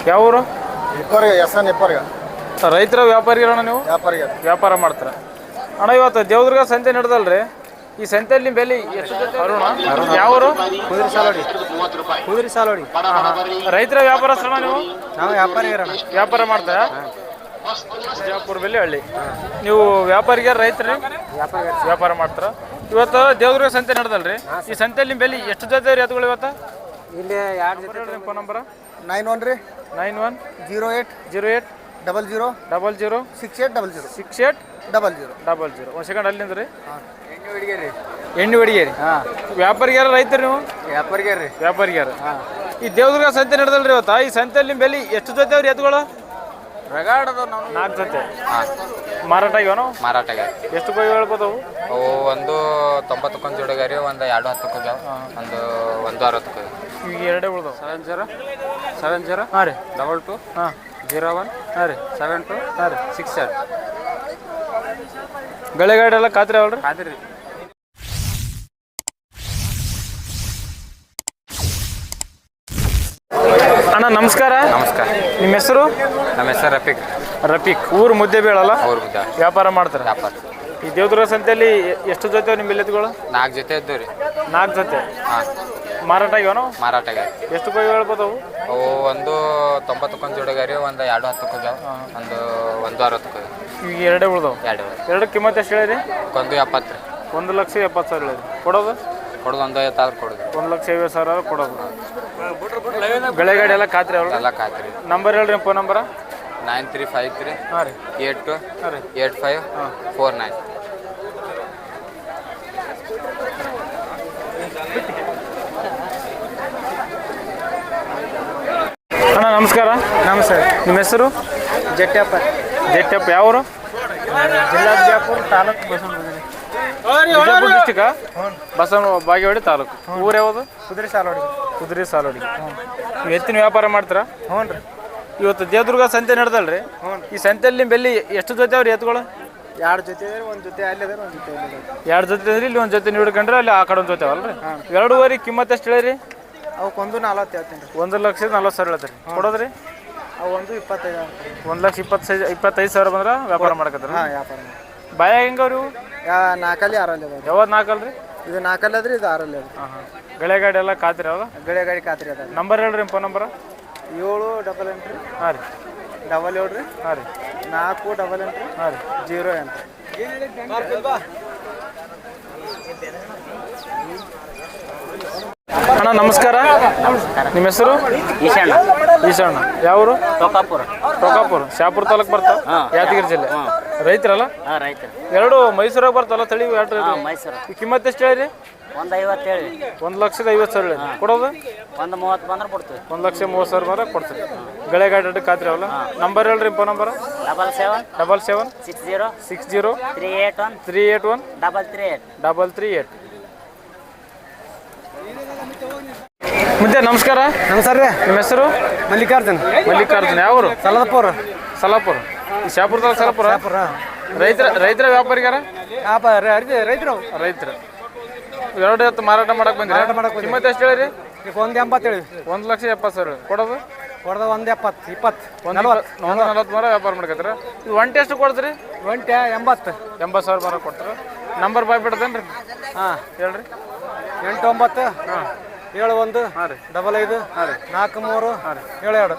ಯಾವ ಊರು? ಇಪ್ಪರಿಗೆ ಎಸ್ಎನ್ ಇಪ್ಪರಿಗೆ ರೈತರ ವ್ಯಾಪಾರಿಗಳಣ್ಣ ನೀವು? ವ್ಯಾಪಾರ ಮಾಡ್ತಾರೆ ಅಣ್ಣ. ಇವತ್ತು ದೇವದುರ್ಗ ಸಂತೆ ನಡೆದಲ್ರಿ, ಈ ಸಂತೆಯಲ್ಲಿ ನಿಮ್ಮ ಬೆಲೆ ಎಷ್ಟು? ಅರುಣ ಯಾವ ಊರು? ಕುದುರೆ ಸಾಲೋಡಿ. ರೈತರ ವ್ಯಾಪಾರಸ್ಥರಣ ನೀವು? ನಾವು ವ್ಯಾಪಾರ ಮಾಡ್ತಾರಾ? ಬಿಜಾಪುರ ಬೆಲೆ ಹಳ್ಳಿ. ನೀವು ವ್ಯಾಪಾರಿಗಾರ ರೈತರು ವ್ಯಾಪಾರ ಮಾಡ್ತಾರ? ಇವತ್ತು ದೇವದುರ್ಗ ಸಂತೆ ನಡೆದಲ್ರಿ, ಈ ಸಂತೆಯಲ್ಲಿ ನಿಮ್ಮ ಬೆಲೆ ಎಷ್ಟು ಜೊತೆ ರೀ ಎತ್ತುಗಳು ಇವತ್ತು? ಇಲ್ಲಿ ಫೋನ್ ನಂಬರ್ 91 00 6800 ಒಂದು ಸೆಕೆಂಡ್ ಅಲ್ಲಿಂದ ರೀ. ಎಣ್ಣೆ ಹೊಡಿಗೇರಿ. ವ್ಯಾಪಾರಿಗಾರ ರೈತರು ನೀವು? ವ್ಯಾಪಾರಿಗಾರ. ಈ ದೇವದುರ್ಗ ಸಂತೆ ನಡೆದಲ್ರಿ ಇವತ್ತು, ಈ ಸಂತೆಯಲ್ಲಿ ನಿಮ್ಮ ಬೆಲೆ ಎಷ್ಟು ಜೊತೆ ಅವ್ರಿ ಎತ್ತುಗಳು? 4 ಜೊತೆ ಮಾರಾಟ ಆಗ್ಯಾವ? ಮಾರಾಟ ಎಷ್ಟು ಕೊಯ್ ಹೇಳ್ಬೋದು ಅವು? ಅವು ಒಂದು 90 ಜೋಡಿಗಾರಿ, ಒಂದು 2 10 ಒಂದು 60. ಈಗ ಎರಡೇ ಉಳ್ದವು. 70 ಹಾಂ ರೀ. 22 ಹಾಂ 01 ಹಾಂ ರೀ. 72 ಹಾಂ ರೀ. 67. ಗಳೆಗಾಡಿ ಎಲ್ಲ ಖಾತ್ರಿ ಅವಲ್ರಿ? ಖಾತ್ರಿ. ಅಣ್ಣ ನಮಸ್ಕಾರ. ನಮಸ್ಕಾರ. ನಿಮ್ಮ ಹೆಸರು? ನಮ್ಮ ಹೆಸರು ರಫೀಕ್. ಊರು ಮುದ್ದೆ ಬೀಳಲ್ಲ? ವ್ಯಾಪಾರ ಮಾಡ್ತಾರೆ? ವ್ಯಾಪಾರ. ಈ ದೇವದುರ್ಗ ಸಂತೆಯಲ್ಲಿ ಎಷ್ಟು ಜೊತೆ ನಿಮ್ಮ ಎತ್ತುಗಳು? 4 ಜೊತೆ ಇದ್ದವು ರೀ. 4 ಜೊತೆ. ಹಾಂ. ಮಾರಾಟ ಆಗ್ಯಾವ? ಮಾರಾಟ ಎಷ್ಟು ಕೊಯ್ ಹೇಳ್ಬೋದು ಅವು? ಅವು ಒಂದು 90 ಜೋಡಿಗಾರಿ, ಒಂದು 2 10 ಒಂದು 60. ಈಗ ಎರಡೇ ಉಳ್ದವು. ಎರಡು ಕಿಮ್ಮತ್ತು ಎಷ್ಟು ಹೇಳಿರಿ? ಒಂದು 70 ರೀ. 1,70,000 ಹೇಳಿರಿ. ಕೊಡೋದು? ಒಂದು 50,000 ಕೊಡೋದು. 1,50,000 ಕೊಡೋದು. ಗಳೆಗಾಡಿ ಎಲ್ಲ ಖಾತ್ರಿ ಅವ್ರು? ಎಲ್ಲ ಖಾತ್ರಿ. ನಂಬರ್ ಹೇಳ್ರಿ, ಫೋನ್ ನಂಬರ? 9353 ಹಾಂ ರೀ 82 ಹಾಂ ರೀ 85 49. ಅಣ್ಣ ನಮಸ್ಕಾರ. ನಮಸ್ಕಾರ. ನಿಮ್ಮ ಹೆಸರು? ಜಟ್ಟಪ್ಪ. ಯಾವ ಊರು? ಜಿಲ್ಲಾ ಬಿಜಾಪುರ, ತಾಲೂಕು ಬಸವನಗುಡಿ. ಬಿಜಾಪುರ ಡಿಸ್ಟಿಕ್, ಬಸವನ ಬಾಗೇವಾಡಿ ತಾಲೂಕು. ಊರು ಯಾವುದು? ಕುದುರೆ ಸಾಲೋಡಿ. ನೀವು ಎತ್ತಿನ ವ್ಯಾಪಾರ ಮಾಡ್ತೀರಾ? ಹ್ಞೂ ರೀ. ಇವತ್ತು ದೇವದುರ್ಗ ಸಂತೆ ನಡೆದಲ್ರಿ, ಈ ಸಂತೆಯಲ್ಲಿ ನಿಮ್ಮ ಬೆಲೆ ಎಷ್ಟು ಜೊತೆ ಅವ್ರಿ ಎತ್ತುಗಳು? 2 ಜೊತೆ ಇದಾರೆ, ಒಂದು ಜೊತೆ ಅಲ್ಲಿ ಅದಾರೆ, ಒಂದು ಜೊತೆ ಇಲ್ಲಿ ಅದಾರೆ. 2 ಜೊತೆ ಇದ್ರಿ, ಇಲ್ಲಿ ಒಂದು ಜೊತೆ ನೀವು ಹಿಡ್ಕೊಂಡ್ರೆ ಅಲ್ಲಿ ಆ ಕಡೆ ಒಂದು ಜೊತೆ ಅವಲ್ರಿ? 2.5 ಕಿಮ್ಮತ್ತು ಎಷ್ಟು ಹೇಳಿರಿ? ಅವಕ್ಕೆ 1,40,000 ಹೇಳ್ತೀನಿ ರೀ. 1,40,000 ಹೇಳ್ತೀರಿ. ಕೊಡೋದ್ರಿ? ಅವು 1,25,000. 1,25,000 ಬಂದ್ರೆ ವ್ಯಾಪಾರ ಮಾಡಕತ್ತಾರೆ? ಹಾಂ, ವ್ಯಾಪಾರ. ಬಾಯ ಹೆಂಗವ್ರಿ ಇವು? 4 6 ಅದಾವೆ. ಯಾವ್ದು 4 ಅಲ್ರಿ? ಇದು 4 ಅದ್ರಿ, ಇದು 6 ಅದ. ಹಾಂ. ಗಳೆಗಾಡಿ ಎಲ್ಲ ಖಾತ್ರಿ ಅಲ್ಲ? ಗಳೆಗಾಡಿ ಖಾತ್ರಿ ಅದ. ನಂಬರ್ ಹೇಳ್ರಿ, ಫೋನ್ ನಂಬರ್? 788 ಹಾಂ ರೀ 77 ರೀ. ಹಾಂ ರೀ 488 ಹಾಂ ರೀ 08. ಅಣ್ಣ ನಮಸ್ಕಾರ. ನಿಮ್ಮ ಹೆಸರು? ಈಶಣ್ಣ. ಯಾವರು? ಟೋಕಾಪುರ. ಶಾಪುರ ತಾಲೂಕು ಬರ್ತಾ? ಯಾದಗಿರಿ ಜಿಲ್ಲೆ. ರೈತರಲ್ಲ? ಎರಡು ಮೈಸೂರಾಗ ಬರ್ತಾವಲ್ಲ ತಳಿ? ಈ ಕಿಮ್ಮತ್ತು ಎಷ್ಟು ಹೇಳಿರಿ? 1,50,000 ಹೇಳಿ. ಕೊಡೋದು? 1,30,000 ಬಂದ್ರೆ ಕೊಡ್ತೀವಿ. 1,30,000 ಬಂದ್ರೆ ಕೊಡ್ತೀವಿ. ಗಳೆಗಾಡಿ ಖಾತ್ರಿ ಅವಲ್ಲ? ನಂಬರ್ ಹೇಳ್ರಿ, ಫೋನ್ ನಂಬರ್? 77 60 381 338. ಮುಂದೆ ನಮಸ್ಕಾರ. ನಮಸ್ಕಾರ ರೀ. ನಿಮ್ಮ ಹೆಸರು? ಮಲ್ಲಿಕಾರ್ಜುನ್. ಯಾವ ಊರು? ಸಲಾಪುರ. ಈ ಶಾಪುರ ತಾಲೂಕು ಸಲಾಪುರ. ರೈತರ ವ್ಯಾಪಾರಿಗಾರ? ರೈತರು. ಎರಡು ಎತ್ತು ಮಾರಾಟ ಮಾಡಕ್ ಬಂದ್ರಿ? ಕಿಮ್ಮತ್ತು ಎಷ್ಟು ಹೇಳಿರಿ? 1,80,000 ಹೇಳಿ. 1,70,000. ಕೊಡೋದು? 1,70,000 20 40 ಮರ ವ್ಯಾಪಾರ ಮಾಡ್ಕತ್ತೀರ? ಇದು ಒಂಟೆ ಎಷ್ಟು ಕೊಡ್ತೀರಿ? 80,000 ಮರ ಕೊಡ್ತೀರ. ನಂಬರ್ ಬಾಯ್ ಬಿಡ್ತೇನ್ರಿ? ಹಾಂ ಹೇಳ್ರಿ. 89 ಹಾಂ 71 ಹಾಂ ರೀ 55 ಹಾಂ ರೀ 43 ಹಾಂ ರೀ 72.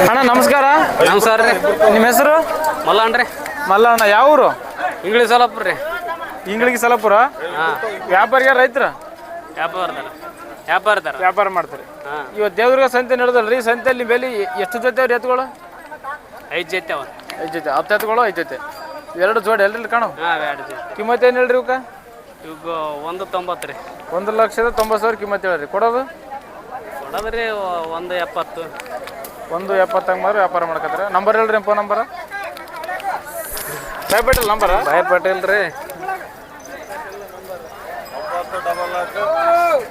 ಅಣ್ಣ ನಮಸ್ಕಾರ. ನಮಸ್ಕಾರ ರೀ. ನಿಮ್ಮ ಹೆಸರು? ಮಲ್ಲಣ್ಣ. ಯಾವ ಊರು? ಇಂಗ್ಲಿಷ್ ಸಲಾಪುರ ರೀ. ಇಂಗ್ಳಿಗೆ ಸಲಾಪುರ. ವ್ಯಾಪಾರಿಗಾರ ರೈತರ? ವ್ಯಾಪಾರ ಮಾಡ್ತಾರೆ. ಇವತ್ತು ದೇವದುರ್ಗ ಸಂತೆ ನಡೆದಲ್ರಿ, ಸಂತೆಯಲ್ಲಿ ಬೆಲೆ ಎಷ್ಟು ಜೊತೆ ಅವ್ರಿ ಎತ್ತುಗಳು? 5 ಜೊತೆ. 5 ಜೊತೆ. 10 ಎತ್ತುಗಳು 5 ಜೊತೆ. 2 ಜೋಡಿ ಎಲ್ರಿ ಕಾಣೋ? ಕಿಮ್ಮತ್ತು ಏನು ಹೇಳ್ರಿ ಇವಕ್ಕ? 1,90,000 ರೀ. 1,90,000 ಕಿಮ್ಮತ್ತು ಹೇಳ್ರಿ. ಕೊಡೋದು? 1,70,000. 1,70,000 ಮಾತ್ರ ವ್ಯಾಪಾರ ಮಾಡ್ಕತ್ತಾರೆ. ನಂಬರ್ ಹೇಳ್ರಿ, ಫೋನ್ ನಂಬರ್? ಬಾಯ್ಪೇಟಲ್ ನಂಬರ? ಬಾಯ್ಪೇಟಲ್ ರೀ.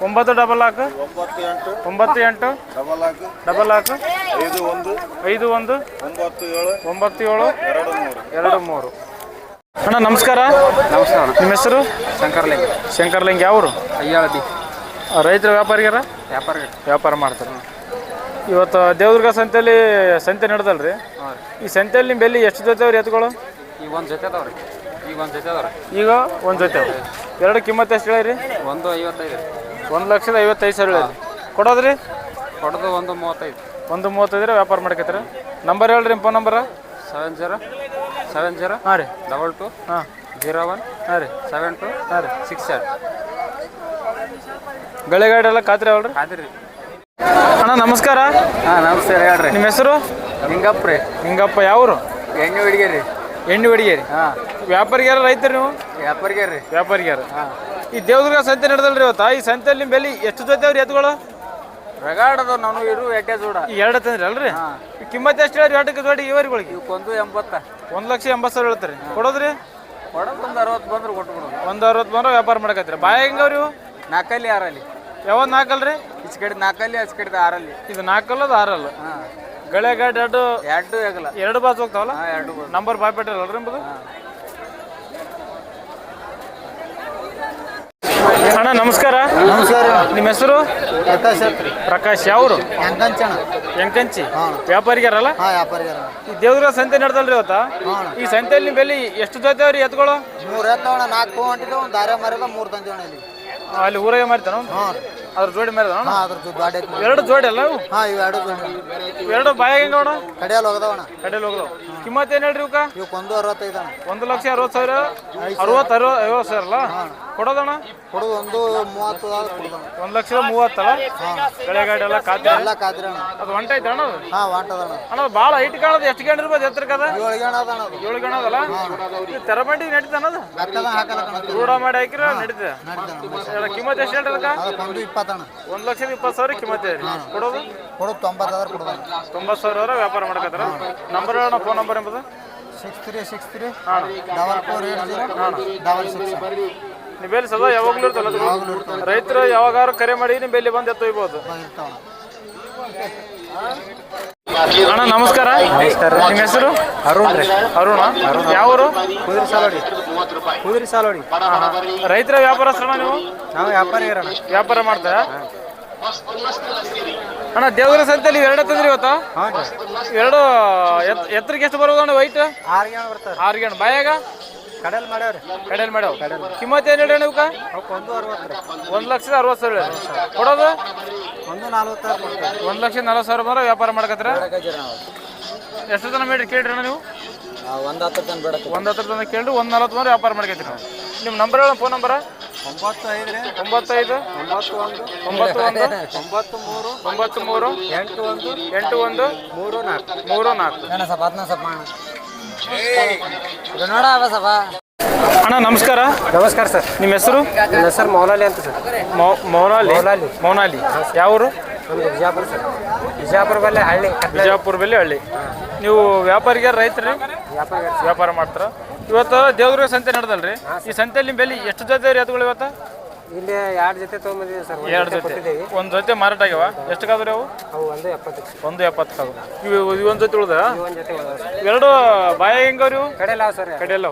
944 98 51 97 23. ಅಣ್ಣ ನಮಸ್ಕಾರ. ನಿಮ್ಮ ಹೆಸರು? ಶಂಕರ್ಲಿಂಗ. ಯಾವ ಊರು? ಅಯ್ಯಾಳದಿ. ರೈತರ ವ್ಯಾಪಾರಿಗಾರ? ವ್ಯಾಪಾರ ವ್ಯಾಪಾರ ಮಾಡ್ತಾರೆ. ಇವತ್ತು ದೇವದುರ್ಗ ಸಂತೆಯಲ್ಲಿ ಸಂತೆ ನಡೆದಲ್ರಿ ಈ ಸಂತೆಯಲ್ಲಿ ನಿಮ್ಮ ಬೆಲ್ಲಿ ಎಷ್ಟು ಜೊತೆ ಅವ್ರಿ ಎತ್ತುಗಳು ಈಗ ಒಂದು ಜೊತೆ ಅದಾವ್ರಿ ಈಗ ಈಗ ಒಂದು ಜೊತೆ ಅವ್ರಿ ಎರಡು ಕಿಮ್ಮತ್ತು ಎಷ್ಟು ಹೇಳಿರಿ 1.55 1,55,000 ಹೇಳಿ ಕೊಡೋದ್ರಿ ಕೊಡೋದು 1.35 1.35 ವ್ಯಾಪಾರ ಮಾಡ್ಕೈತ್ರಿ ನಂಬರ್ ಹೇಳ್ರಿ ನಿಮ್ಮ ಫೋನ್ ನಂಬರ 70 ಹಾಂ ರೀ 22 ಹಾಂ 01 ಹಾಂ ರೀ 72 ಹಾಂ ರೀ 67 ಗಳೆಗಾಡಿ ಎಲ್ಲ ಖಾತ್ರಿ ಅವಲ್ರಿ ಅದ್ರಿ ಅಣ್ಣ ನಮಸ್ಕಾರ. ಹಾಂ ನಮಸ್ಕಾರ ಹೇಳ್ರಿ. ನಿಮ್ಮ ಹೆಸರು ನಿಂಗಪ್ಪ ರೀ. ನಿಂಗಪ್ಪ ಯಾವರು? ಎಣ್ಣೆ ಹುಡುಗಿರಿ. ಎಣ್ಣೆ ಹುಡುಗಿರಿ. ಹಾಂ ವ್ಯಾಪಾರಿಗಾರ ರೈತರು ನೀವು? ವ್ಯಾಪಾರಿಗಾರ. ಹಾಂ ಈ ದೇವದುರ್ಗ ಸಂತೆ ನಡೆದಲ್ರಿ ಇವತ್ತು ಈ ಸಂತೆಯಲ್ಲಿ ನಿಮ್ಮ ಬೆಲೆ ಎಷ್ಟು ಜೊತೆ ಅವ್ರಿ ಎತ್ತುಗಳು? ರಗಾಡದು ನಾನು ಇರು ಎಟ್ಟೆ ಜೋಡ ಈ ಎರಡು ತಂದ್ರಿ ಅಲ್ರಿ ಈ ಕಿಮ್ಮತ್ತು ಎಷ್ಟು ಹೇಳಿ ಎರಡಕ್ಕೆ ಜೋಡಿ ಇವರಿಗಳಿಗೆ? 1.80 1,80,000 ಹೇಳ್ತಾರೆ ಕೊಡೋದ್ರಿ? ಕೊಡೋದು ಒಂದು 60 ಬಂದ್ರೆ ಕೊಟ್ಟು ಬಿಡೋದು. 1,60 ಬಂದ್ರೆ ವ್ಯಾಪಾರ ಮಾಡಕತ್ರಿ ಬಾಯ ಹೆಂಗವ್ರಿ ಇವು? 4 ಅಲ್ಲಿ 6 ಅಲ್ಲಿ. ಯಾವಾಗ 4 ಅಲ್ರಿ? ಈಚ ಕಡೆ 4 ಅಲ್ಲಿ ಆಚ ಕಡೆ 6 ಅಲ್ಲಿ. ಇದು 4 ಅಲ್ಲ ಅದು 6 ಅಲ್ಲ. ಹಾಂ ಗಳೆಗಾಡಿ ಎರಡು ಆಗಲ್ಲ ಎರಡು ಬಾಜು ಹೋಗ್ತಾವಲ್ಲ? ಹಾಂ 2 ಬಾಜು. ನಂಬರ್ ಬಾಯ್ಪೇಟೆ ಅಲ್ರಿ ನಿಮ್ಮದು? ಅಣ್ಣ ನಮಸ್ಕಾರ. ನಮಸ್ಕಾರ. ನಿಮ್ಮ ಹೆಸರು? ಪ್ರಕಾಶ್ ಯಾವರು? ಎಂಕಂಚಿ ವ್ಯಾಪಾರಿಗಾರಲ್ಲ? ಹಾಂ ವ್ಯಾಪಾರಿಗಾರ. ಈ ದೇವದುರ್ಗ ಸಂತೆ ನಡೆದಲ್ರಿ ಇವತ್ತ ಈ ಸಂತೆಯಲ್ಲಿ ನಿಮ್ಮ ಬೆಲೆ ಎಷ್ಟು ಜೊತೆ ಅವ್ರಿ ಎತ್ಗಳು? 3 ಎತ್ತವಣ 4 ಹೊಂಟಿದ್ದು ಒಂದು ದಾರೆ ಮರದ 3 ತಂದಿವಣ ಇಲ್ಲಿ. ಅಲ್ಲಿ ಊರಾಗೆ ಮಾರ್ತಾನ ಹಾಂ ಅದ್ರ ಜೋಡಿ ಮಾರಿದ ಹಾಂ ಅದ್ರ ಗಾಡಿ ಐತಿ. ಎರಡು ಜೋಡಿ ಅಲ್ಲ ಇವು? ಹಾಂ ಇವು 2 ಜೋಡಿ. ಎರಡು ಬಾಯಾಗ ಹೆಂಗವಣ? ಕಡಿಯಲ್ಲಿ ಹೋಗದವಣ. ಕಡೆಯಲ್ಲಿ ಹೋಗ್ದವು. ಕಿಮ್ಮತ್ತು ಏನು ಹೇಳ್ರಿ ಇವಕ್ಕ? ಇವಕ್ಕೆ 1.65 ಅಣ್ಣ. 1,60,000 60,50,000 ಅಲ್ಲ ಕೊಡೋದಣ್ಣ? ಕೊಡೋದು 1.30 ಕೊಡೋದಣ್ಣ. 1,30,000 ಅಲ್ಲ? ಗಳೆಗಾಡಿ ಎಲ್ಲ ಖಾತೆ ಎಲ್ಲ ಕಾದ್ರಿ ಅಣ್ಣ. ಅದು ಹೊಂಟೈತೆ ಅಣ್ಣ ಅದು? ಹಾಂ ವಾಂಟದಣ್ಣ. ಅಣ್ಣ ಭಾಳ ಹೈಟ್ ಕಾಣೋದು ಎಷ್ಟು ಗಂಟೆ ಇರ್ಬೋದು ಎತ್ತರಕ್ಕದ? 7 ಗಣ ಅದಣ್ಣ ಅದು. 7 ಗಣ ಅದಲ್ಲ? ಇದು ತೆರಬಂಡಿಗೆ ನಡೀತಾನ ಅದು? ಬೆಕ್ಕದ ಹಾಕಲ್ಲ ಕಣ. ರೂಢ ಮಾಡಿ ಹಾಕಿರ ನಡೀತದೆ. ಕಿಮ್ಮತ್ತು ಎಷ್ಟು ಹೇಳ್ರಿ ಅದಕ್ಕೆ? ಅದಕ್ಕೆ 1.20 ಅಣ್ಣ. 1,20,000 ಕಿಮ್ಮತ್ತು ಇದೆ ಕೊಡೋದು? ಕೊಡೋದು 90,000 ಕೊಡೋದಣ್ಣ. 90,000 ವ್ಯಾಪಾರ ಮಾಡ್ಕತ್ತಾರ. ನಂಬರ್ ಹೇಳೋಣ ಫೋನ್ ನಂಬರ್ ಎಂಬುದು? 6363 ಹಾಂ 4480 ನಿಂಬೆಲ್ಲಿ ಸದಾ ಯಾವಾಗಲೂ ಇರ್ತಲ್ಲ ರೈತರು ಯಾವಾಗಾರು ಕರೆ ಮಾಡಿ ನಿಂಬೆಲ್ಲಿ ಬಂದು ಎತ್ತೊಯ್ಬೋದು. ಇರ್ತಾವಣ್ಣ. ಅಣ್ಣ ನಮಸ್ಕಾರ. ನಿಮ್ಮ ಹೆಸರು? ಅರುಣ ಯಾವರು? ಕುದುರೆ ಸಾಲೋಡಿ. ರೈತರ ವ್ಯಾಪಾರಸ್ಥರ ನೀವು? ನಾವು ವ್ಯಾಪಾರಿಗಾರ. ವ್ಯಾಪಾರ ಮಾಡ್ತಾರ? ಅಣ್ಣ ದೇವರ ಸಂತೆಯಲ್ಲಿ ಎರಡು ತಂದ್ರಿ ಇವತ್ತು? ಹಾಂ ಎರಡು ಎತ್ತರಕ್ಕೆ ಎಷ್ಟು ಬರ್ಬೋದು ಅಣ್ಣ ವೈಟ್? 6 ಗಣ ಬರ್ತಾರೆ. 6 ಗಂಟೆ ಬಾಯಾಗ ಕಡೆಯಲ್ಲಿ ಮಾಡ್ಯಾವ್ರಿ. ಕಡೆಯಲ್ಲಿ ಮಾಡ್ಯಾವ. ಕಿಮ್ಮತ್ತು ಏನು ಹೇಳಿ ಇವಕ್ಕ? ಅವಕ್ಕೆ 1.60 1,60,000 ಕೊಡೋದು? 1.46 ಕೊಡ್ತಾರೆ. 1,40,000 ಬಂದ್ರೆ ವ್ಯಾಪಾರ ಮಾಡ್ಕತ್ರ? ಎಷ್ಟು ತನ ಮೇಡ್ರಿ ಕೇಳ್ರಿ ಅಣ್ಣ ನೀವು? 1.10 ತನ ಬೇಡ. 1,10 ತನಕ ಕೇಳ್ರಿ 1,40 ಬಂದ್ರೆ ವ್ಯಾಪಾರ ಮಾಡ್ಕತ್ರಿ ನಾವು. ನಿಮ್ಮ ನಂಬರ್ ಹೇಳ ಫೋನ್ ನಂಬರ? 95 95 91 91 93 81 81 34 ಅಣ್ಣ ಸ್ವಲ್ಪ ಅದನ್ನ ಸ್ವಲ್ಪ ಮಾಡ ಇದು ನೋಡ ಅವ ಸ್ವಲ್ಪ. ಅಣ್ಣ ನಮಸ್ಕಾರ. ನಮಸ್ಕಾರ ಸರ್. ನಿಮ್ಮ ಹೆಸರು? ನನ್ನ ಹೆಸರು ಮೌಲಾಲಿ ಅಂತ ಸರ್. ಮೌನಾಲಿ ಯಾವರು? ಒಂದು ಬಿಜಾಪುರ ಸರ್. ಬಿಜಾಪುರ ಬಲ್ಲೆ ಹಳ್ಳಿ. ಬಿಜಾಪುರ ಬೆಲೆ ಹಳ್ಳಿ. ನೀವು ವ್ಯಾಪಾರಿಗಾರ ರೈತರಿ? ವ್ಯಾಪಾರ ಮಾಡ್ತಾರ. ಇವತ್ತು ದೇವದುರ್ಗ ಸಂತೆ ನಡೆದಲ್ರಿ ಈ ಸಂತೆಯಲ್ಲಿ ನಿಮ್ಮ ಬೆಲೆ ಎಷ್ಟು ಜೊತೆ ಎತ್ತುಗಳು ಇವತ್ತು? ಇಲ್ಲಿ 2 ಜೊತೆ ತೊಗೊಂಬಂದಿದ್ದೀವಿ ಸರ್. 2 ಜೊತೆ. ಒಂದು ಜೊತೆ ಮಾರಾಟ ಆಗ್ಯಾವ? ಎಷ್ಟು ಕಾದ್ರಿ ಅವು? ಅವು 1.70. 1.70 ಕಾದು. ಇವು ಒಂದು ಜೊತೆ ಉಳ್ದ? ಒಂದು ಜೊತೆ ಎರಡು ಬಾಯ ಹೆಂಗವ್ರಿ ಇವು? ಕಡೆಯಲ್ಲ ಸರ್. ಕಡೆಯಲ್ಲ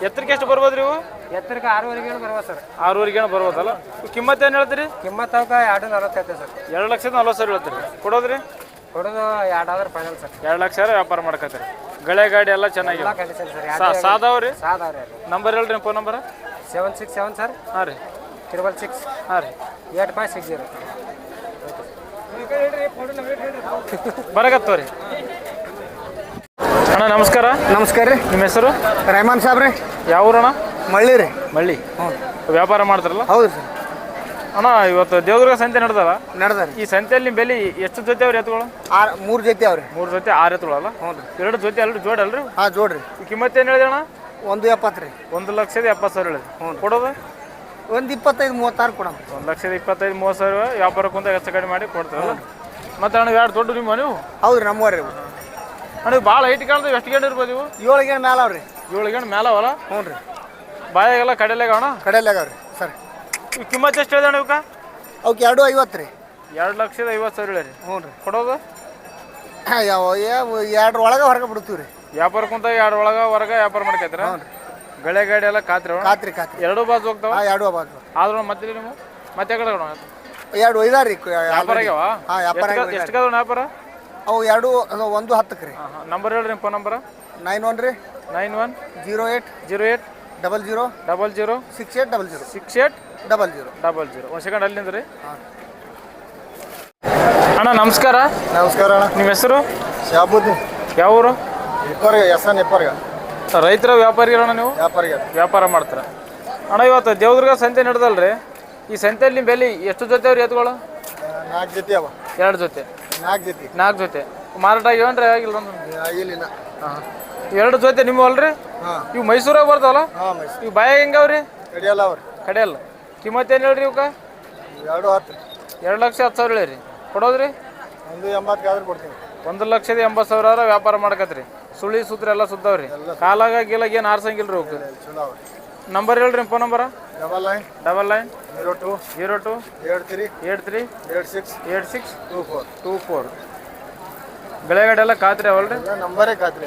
ಎತ್ತರಕ್ಕೆ ಎಷ್ಟು ಬರ್ಬೋದ್ರಿ ಇವು? ಎತ್ತರಕ್ಕೆ 6.5 ಬರ್ಬೋದು ಸರ್. 6.5 ಬರ್ಬೋದಲ್ಲ? ಕಿಮ್ಮತ್ತು ಏನು ಹೇಳ್ತೀರಿ? ಕಿಮ್ಮತ್ತು ಅವಕ್ಕೆ 2.40 ಸರ್. 2,40,000 ಹೇಳ್ತೀರಿ ಕೊಡೋದ್ರಿ? ಕೊಡೋದು 2,000 ಫೈನಲ್ ಸರ್. 2,00,000 ವ್ಯಾಪಾರ ಮಾಡ್ಕತ್ತೀರಿ. ಗಳೆ ಗಾಡಿ ಎಲ್ಲ ಚೆನ್ನಾಗಿ ಕಂಡೀಷನ್ ಸರ್. ಸಾದಾವ್ರಿ? ಸಾಧಾವ್ರಿ. ನಂಬರ್ ಹೇಳ್ರಿ ಫೋನ್ ನಂಬರ್? 767 ಸರ್. ಹಾಂ ರೀ 666 ಹಾಂ ರೀ 8560. ಬರಕತ್ತವ್ರಿ. ಅಣ್ಣ ನಮಸ್ಕಾರ. ನಮಸ್ಕಾರ ರೀ. ನಿಮ್ಮ ಹೆಸರು? ರೆಹಮಾನ್ ಸಾಬ್ ರೀ. ಯಾವ ಊರಣ್ಣ? ಮಳ್ಳಿ ರೀ. ಮಳ್ಳಿ. ವ್ಯಾಪಾರ ಮಾಡ್ತಾರಲ್ಲ? ಹೌದು ಸರ್. ಅಣ್ಣ ಇವತ್ತು ದೇವದುರ್ಗ ಸಂತೆ ನಡೆದಲ್ಲ ನಡೆದಾರೆ. ಈ ಸಂತೆಯಲ್ಲಿ ನಿಮ್ಮ ಬೆಲೆ ಎಷ್ಟು ಜೊತೆ ಅವ್ರಿ ಎತ್ತುಗಳು? 3 ಜೊತೆ ಅವ್ರಿ. 3 ಜೊತೆ 6 ಎತ್ತುಗಳು ಅಲ್ಲ? ಹ್ಞೂ ರೀ. 2 ಜೊತೆ ಅಲ್ರಿ ಜೋಡಿ ಅಲ್ರಿ? ಹಾಂ ಜೋಡ್ರಿ. ಈ ಕಿಮ್ಮತ್ತು ಏನು ಹೇಳಿದೆ ಅಣ್ಣ? 1.70 ರೀ. 1,70,000 ಹೇಳಿದೆ. ಕೊಡೋದು? 1.25-36 ಕೊಡೋಣ. 1,25,30,000 ವ್ಯಾಪಾರಕ್ಕೆ ಕುಂತ ಹೆಚ್ಚು ಕಡಿಮೆ ಮಾಡಿ ಕೊಡ್ತಾರಲ್ಲ? ಮತ್ತೆ ಅಣ್ಣ 2 ದೊಡ್ಡ ನಿಮ್ಮ ನೀವು? ಹೌದು ರೀ ನಮ್ಮವ್ರಿ. ಅಣ್ಣ ಭಾಳ ಹೈಟ್ ಕಾಣ್ದು ಎಷ್ಟು ಗಂಟೆ ಇರ್ಬೋದು ಇವು? 7 ಗಂಟೆ ಮೇಲೆ ಅವ್ರಿ. 7 ಗಂಟೆ ಮೇಲವಲ್ಲ? ಹ್ಞೂ ರೀ. ಬಾಯಾಗೆಲ್ಲ ಕಡೆಯಲ್ಲಾಗ ಅಣ್ಣ? ಕಡೆಯಲ್ಲಿ ಆಗವ್ರಿ ಸರ್. ಈ ಕಿಮ್ಮತ್ತು ಎಷ್ಟು ಹೇಳಿದೆ ಅಣ್ಣ ಇವಕ್ಕ? ಅವಕ್ಕೆ 2.50 ರೀ. 2,50,000 ಹೇಳಿ. ಹ್ಞೂ ರೀ. ಕೊಡೋದು? ಯಾವ 2 ಒಳಗೆ ಹೊರಗೆ ಬಿಡ್ತೀವಿ ರೀ. ವ್ಯಾಪಾರ ಕುಂತ 2 ಒಳಗೆ ಹೊರಗೆ ವ್ಯಾಪಾರ ಮಾಡ್ಕೈತ್ರ? ಹ್ಞೂ ರೀ. ಗಳೆ ಗಾಡಿ ಎಲ್ಲ ಖಾತ್ರಿ ಅಣ್ಣ? ಕಾತ್ರಿ 2 ಬಾಜು ಹೋಗ್ತಾವ? ಹಾಂ 2 ಬಾಜು. ಆದ್ರೂ ಮತ್ತೆ ನೀವು ಮತ್ತೆ ಕಡೆ 2 ಒಯ್ದಾರ ರೀ. ವ್ಯಾಪಾರ ಆಗ್ಯಾವ? ಹಾಂ ವ್ಯಾಪಾರ ಎಷ್ಟು ಕಾದ್ರೂ ವ್ಯಾಪಾರ? ಅವು ಎರಡು ಅದು 110 ರೀ. ನಂಬರ್ ಹೇಳ್ರಿ ನಿಮ್ಮ ಫೋನ್ ನಂಬರ 91 ರೀ 91 08 08 00 00 6800 6800 00. ಒಂದು ಸೆಕೆಂಡ್ ಅಲ್ಲಿಂದ ರೀ. ಅಣ್ಣ ನಮಸ್ಕಾರ. ನಮಸ್ಕಾರ ಅಣ್ಣ. ನಿಮ್ಮ ಹೆಸರು? ಶಾಬುದ್ದೀನ್. ಯಾವ ಊರು? ಇಪ್ಪರ್ಗ ಎಸ್ಎನ್ ಇಪ್ಪರ್ಗ. ರೈತರ ವ್ಯಾಪಾರಿಗಳಣ್ಣ ನೀವು? ವ್ಯಾಪಾರಿಗೆ ವ್ಯಾಪಾರ ಮಾಡ್ತಾರೆ ಅಣ್ಣ. ಇವತ್ತು ದೇವದುರ್ಗ ಸಂತೆ ನಡೆದಲ್ರಿ, ಈ ಸಂತೆಯಲ್ಲಿ ನಿಮ್ಮ ಬೆಲೆ ಎಷ್ಟು ಜೊತೆ ಅವ್ರಿ ಎತ್ತುಗಳು? 4 ಜೊತೆ ಅವ. 2 ಜೊತೆ 4 ಜೊತೆ 4 ಜೊತೆ ಮಾರಾಟ ಆಗಿವನ್ರಿ? ಆಗಿಲ್ಲ ಆಗಿಲ್ಲ. ಹಾಂ 2 ಜೊತೆ ನಿಮ್ಮ ಅಲ್ರಿ? ಹಾಂ ಇವು ಮೈಸೂರಾಗ ಬರ್ತಾವಲ್ಲ? ಹಾಂ ಮೈಸೂರು ಇವು ಬಾಯಾಗ ಹೆಂಗವ್ರಿ? ಕಡಿಯಲ್ಲ ಅವ್ರಿ. ಕಡೆಯಲ್ಲ. ಕಿಮ್ಮತ್ತು ಏನು ಹೇಳ್ರಿ ಇವಕ್ಕೆ? 210. 2,10,000 ಹೇಳಿರಿ. ಕೊಡೋದ್ರಿ? 180 ಆದ್ರೆ ಕೊಡ್ತೀನಿ. 1,80,000 ವ್ಯಾಪಾರ ಮಾಡ್ಕತ್ರಿ. ಸುಳಿ ಸೂತ್ರ ಎಲ್ಲ ಸುದ್ದವ್ರಿ. ಕಾಲಾಗ ಗೀಲಾಗ ಏನು ಆರ್ಸಂಗಿಲ್ರಿ ಹೋಗ್ರಿ. ಚಲೋ ಅವ್ರಿ. ನಂಬರ್ ಹೇಳ್ರಿ ನಿಮ್ಮ ಫೋನ್ ನಂಬರ? 99 99 02 02 73 83 86 86 24. 24. ಬೆಳೆಗಡೆ ಎಲ್ಲ ಖಾತ್ರಿ ಅವಲ್ರಿ? ನಂಬರೇ ಖಾತ್ರಿ.